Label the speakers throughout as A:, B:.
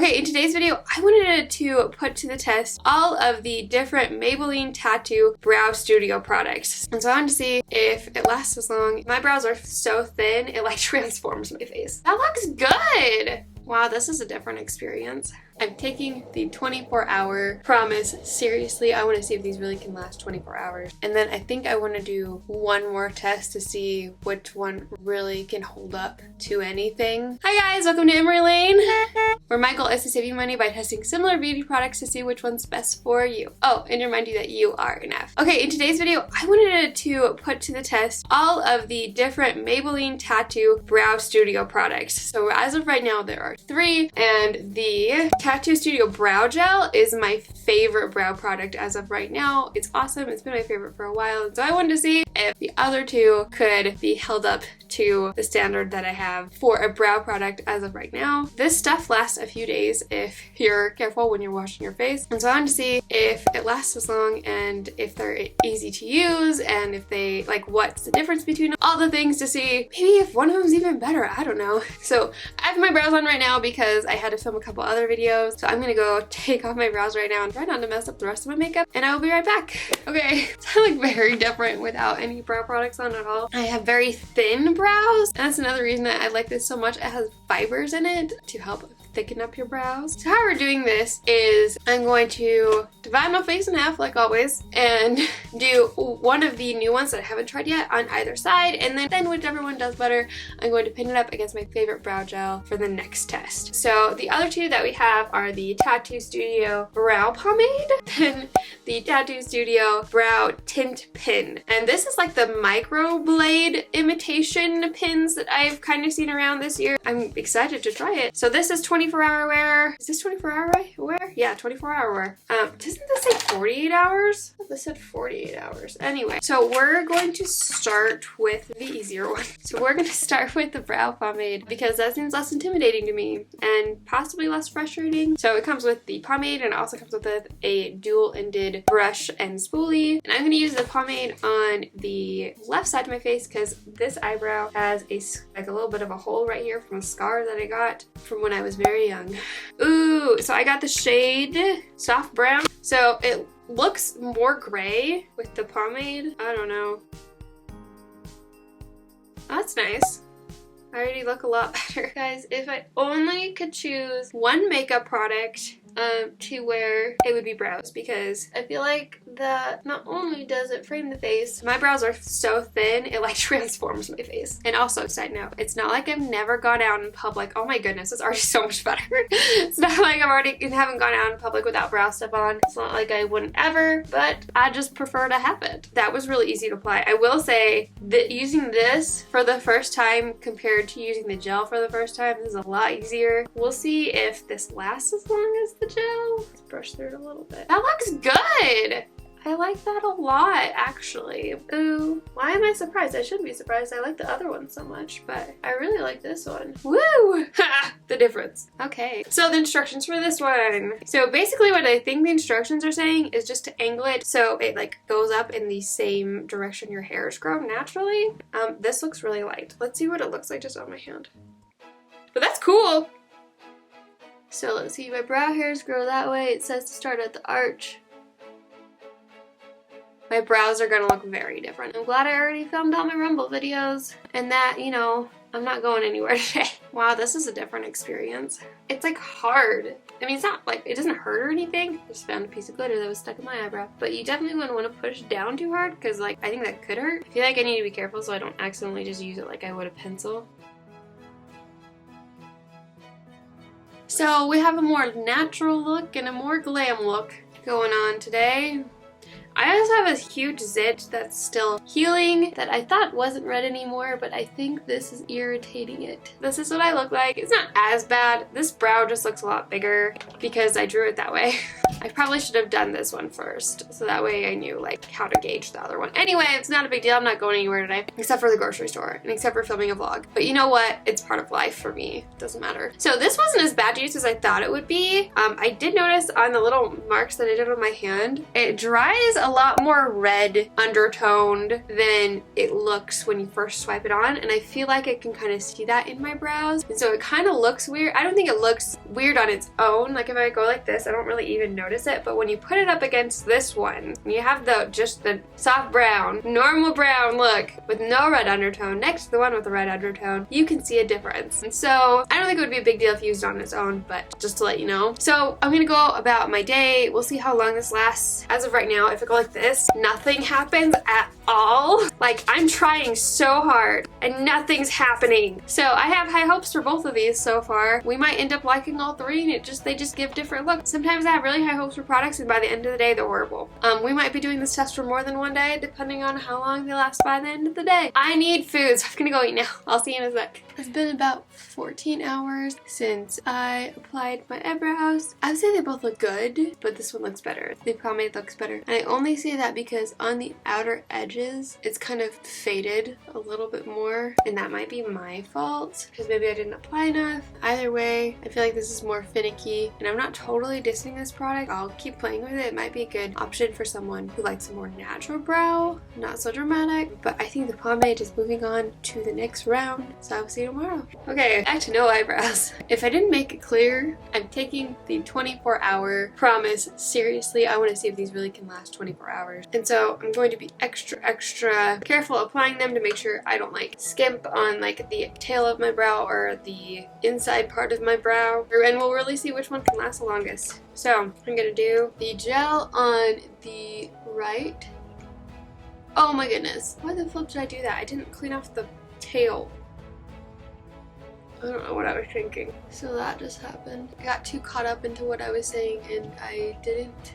A: Okay, in today's video, I wanted to put to the test all of the different Maybelline TattooStudio products. And so I wanted to see if it lasts as long. My brows are so thin, it like transforms my face. That looks good! Wow, this is a different experience. I'm taking the 24-hour promise seriously. I want to see if these really can last 24 hours. And then I think I want to do one more test to see which one really can hold up to anything. Hi guys, welcome to Emmarie Lane, where my goal is to save you money by testing similar beauty products to see which one's best for you. Oh, and to remind you that you are enough. Okay, in today's video, I wanted to put to the test all of the different Maybelline TattooStudio products. So as of right now, there are 3, and the TattooStudio Brow Gel is my favorite brow product as of right now. It's awesome. It's been my favorite for a while. So I wanted to see if the other 2 could be held up to the standard that I have for a brow product as of right now. This stuff lasts a few days if you're careful when you're washing your face. And so I wanted to see if it lasts as long and if they're easy to use and if they, like, what's the difference between all the things to see maybe if one of them's even better. I don't know. So I have my brows on right now because I had to film a couple other videos. So I'm gonna go take off my brows right now and try not to mess up the rest of my makeup, and I will be right back. Okay, so I look very different without any brow products on at all. I have very thin brows, and that's another reason that I like this so much. It has fibers in it to help thicken up your brows. So how we're doing this is I'm going to divide my face in half like always and do one of the new ones that I haven't tried yet on either side, and then whichever one does better, I'm going to pin it up against my favorite brow gel for the next test. So the other 2 that we have are the TattooStudio Brow Pomade and the TattooStudio Brow Tint Pin. And this is like the microblade imitation pins that I've kind of seen around this year. I'm excited to try it. So this is 24-hour wear. Is this 24-hour wear? Yeah, 24-hour wear. Doesn't this say 48 hours? I thought this said 48 hours. Anyway, so we're going to start with the easier one. So we're going to start with the brow pomade because that seems less intimidating to me and possibly less frustrating. So it comes with the pomade and it also comes with a dual-ended brush and spoolie. And I'm going to use the pomade on the left side of my face because this eyebrow has like a little bit of a hole right here from a scar that I got from when I was very young. Ooh, so I got the shade Soft Brown. So it looks more gray with the pomade. I don't know. That's nice. I already look a lot better. Guys, if I only could choose one makeup product to wear, it would be brows, because I feel like that not only does it frame the face, my brows are so thin, it like transforms my face. And also, side note, it's not like I've never gone out in public. Oh my goodness, it's already so much better. It's not like haven't gone out in public without brow stuff on. It's not like I wouldn't ever, but I just prefer to have it. That was really easy to apply. I will say that using this for the first time compared to using the gel for the first time is a lot easier. We'll see if this lasts as long as the gel. Let's brush through it a little bit. That looks good! I like that a lot, actually. Ooh, why am I surprised? I shouldn't be surprised. I like the other one so much, but I really like this one. Woo! Ha! The difference. Okay, so the instructions for this one. So basically what I think the instructions are saying is just to angle it so it like goes up in the same direction your hairs grow naturally. This looks really light. Let's see what it looks like just on my hand. But that's cool! So let's see, my brow hairs grow that way. It says to start at the arch. My brows are gonna look very different. I'm glad I already filmed all my Rumble videos and that, you know, I'm not going anywhere today. Wow, this is a different experience. It's like hard. I mean, it's not like, it doesn't hurt or anything. I just found a piece of glitter that was stuck in my eyebrow. But you definitely wouldn't want to push down too hard because like, I think that could hurt. I feel like I need to be careful so I don't accidentally just use it like I would a pencil. So we have a more natural look and a more glam look going on today. I also have a huge zit that's still healing that I thought wasn't red anymore, but I think this is irritating it. This is what I look like. It's not as bad. This brow just looks a lot bigger because I drew it that way. I probably should have done this one first, so that way I knew like how to gauge the other one. Anyway, it's not a big deal. I'm not going anywhere today, except for the grocery store and except for filming a vlog. But you know what? It's part of life for me. It doesn't matter. So this wasn't as bad juice as I thought it would be. I did notice on the little marks that I did on my hand, it dries a lot more red undertoned than it looks when you first swipe it on, and I feel like I can kind of see that in my brows, and so it kind of looks weird. I don't think it looks weird on its own. Like if I go like this, I don't really even notice it, but when you put it up against this one, you have just the soft brown, normal brown look with no red undertone next to the one with the red undertone, you can see a difference. And so I don't think it would be a big deal if used on its own, but just to let you know. So I'm gonna go about my day. We'll see how long this lasts. As of right now, if I go like this, nothing happens at all. Like I'm trying so hard and nothing's happening. So I have high hopes for both of these so far. We might end up liking all three and they just give different looks. Sometimes I have really high hopes for products and by the end of the day they're horrible. We might be doing this test for more than one day depending on how long they last by the end of the day. I need food, so I'm gonna go eat now. I'll see you in a sec. It's been about 14 hours since I applied my eyebrows. I would say they both look good, but this one looks better. The pomade looks better. And I only say that because on the outer edges, it's kind of faded a little bit more, and that might be my fault because maybe I didn't apply enough. Either way, I feel like this is more finicky, and I'm not totally dissing this product. I'll keep playing with it. It might be a good option for someone who likes a more natural brow, not so dramatic, but I think the pomade is moving on to the next round, so I'll see you tomorrow. Okay, back to no eyebrows. If I didn't make it clear, I'm taking the 24-hour promise seriously. I want to see if these really can last 24 hours. And so I'm going to be extra careful applying them to make sure I don't like skimp on like the tail of my brow or the inside part of my brow. And we'll really see which one can last the longest. So I'm gonna do the gel on the right. Oh my goodness. Why the flip did I do that? I didn't clean off the tail. I don't know what I was thinking. So that just happened. I got too caught up into what I was saying and I didn't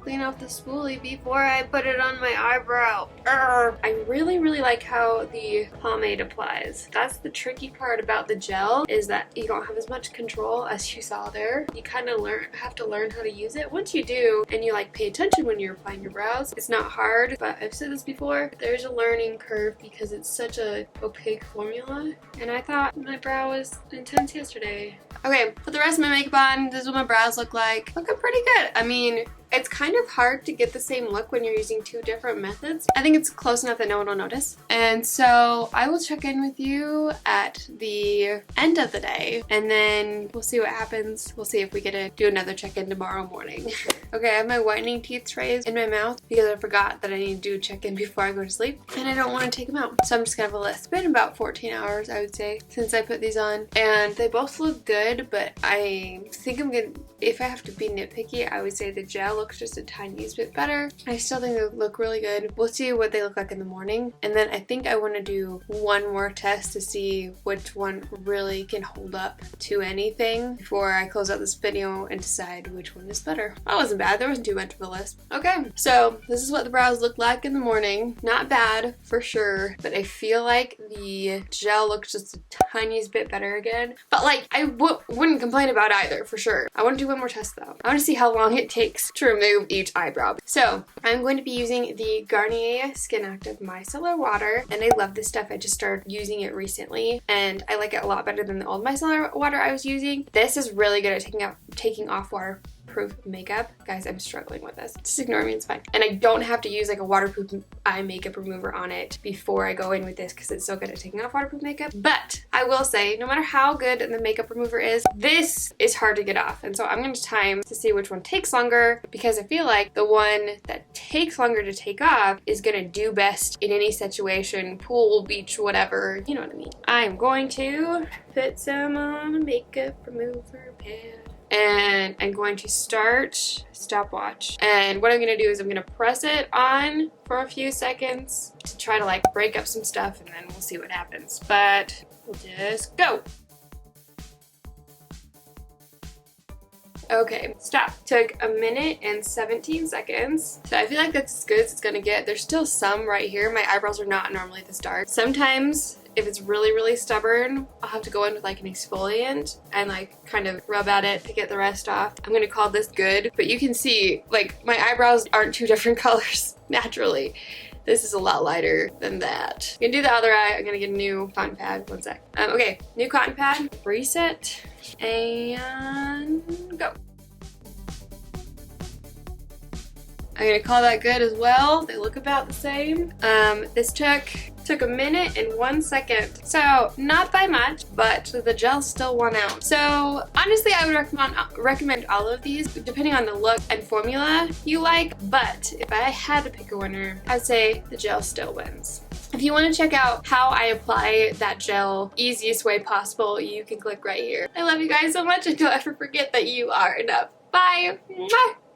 A: clean off the spoolie before I put it on my eyebrow. Urgh. I really like how the pomade applies. That's the tricky part about the gel, is that you don't have as much control as you saw there. You kind of have to learn how to use it. Once you do and you like pay attention when you're applying your brows, it's not hard, but I've said this before, there's a learning curve because it's such a opaque formula, and I thought my brow was intense yesterday. Okay, put the rest of my makeup on. This is what my brows look like. Looking pretty good. I mean, it's kind of hard to get the same look when you're using two different methods. I think it's close enough that no one will notice. And so I will check in with you at the end of the day and then we'll see what happens. We'll see if we get to do another check-in tomorrow morning. Okay, I have my whitening teeth trays in my mouth because I forgot that I need to do a check-in before I go to sleep and I don't want to take them out. So I'm just gonna have a list. It's been about 14 hours, I would say, since I put these on, and they both look good, but I think I'm gonna, if I have to be nitpicky, I would say the gel looks just a tiny bit better. I still think they look really good. We'll see what they look like in the morning, and then I think I want to do one more test to see which one really can hold up to anything before I close out this video and decide which one is better. That wasn't bad. There wasn't too much of a list. Okay, so this is what the brows look like in the morning. Not bad for sure, but I feel like the gel looks just a tiniest bit better again. But like, I wouldn't complain about either for sure. I want to do one more test though. I want to see how long it takes to remove each eyebrow. So I'm going to be using the Garnier SkinActive Micellar water, and I love this stuff. I just started using it recently and I like it a lot better than the old Micellar water I was using. This is really good at taking off waterproof makeup. Guys, I'm struggling with this. Just ignore me, it's fine. And I don't have to use like a waterproof eye makeup remover on it before I go in with this because it's so good at taking off waterproof makeup. But I will say, no matter how good the makeup remover is, this is hard to get off. And so I'm going to time to see which one takes longer, because I feel like the one that takes longer to take off is going to do best in any situation, pool, beach, whatever, you know what I mean. I'm going to put some on a makeup remover pad. And I'm going to start stopwatch. And what I'm going to do is I'm going to press it on for a few seconds to try to like break up some stuff, and then we'll see what happens. But we'll just go. Okay, stop. Took a minute and 17 seconds. So I feel like that's as good as it's gonna get. There's still some right here. My eyebrows are not normally this dark. Sometimes if it's really, really stubborn, I'll have to go in with like an exfoliant and like kind of rub at it to get the rest off. I'm gonna call this good, but you can see like my eyebrows aren't two different colors naturally. This is a lot lighter than that. I'm gonna do the other eye. I'm gonna get a new cotton pad. One sec. Okay, new cotton pad, reset, and go. I'm gonna call that good as well. They look about the same. This took a minute and 1 second. So not by much, but the gel still won out. So honestly, I would recommend all of these depending on the look and formula you like. But if I had to pick a winner, I'd say the gel still wins. If you want to check out how I apply that gel easiest way possible, you can click right here. I love you guys so much, and don't ever forget that you are enough. Bye! Mwah!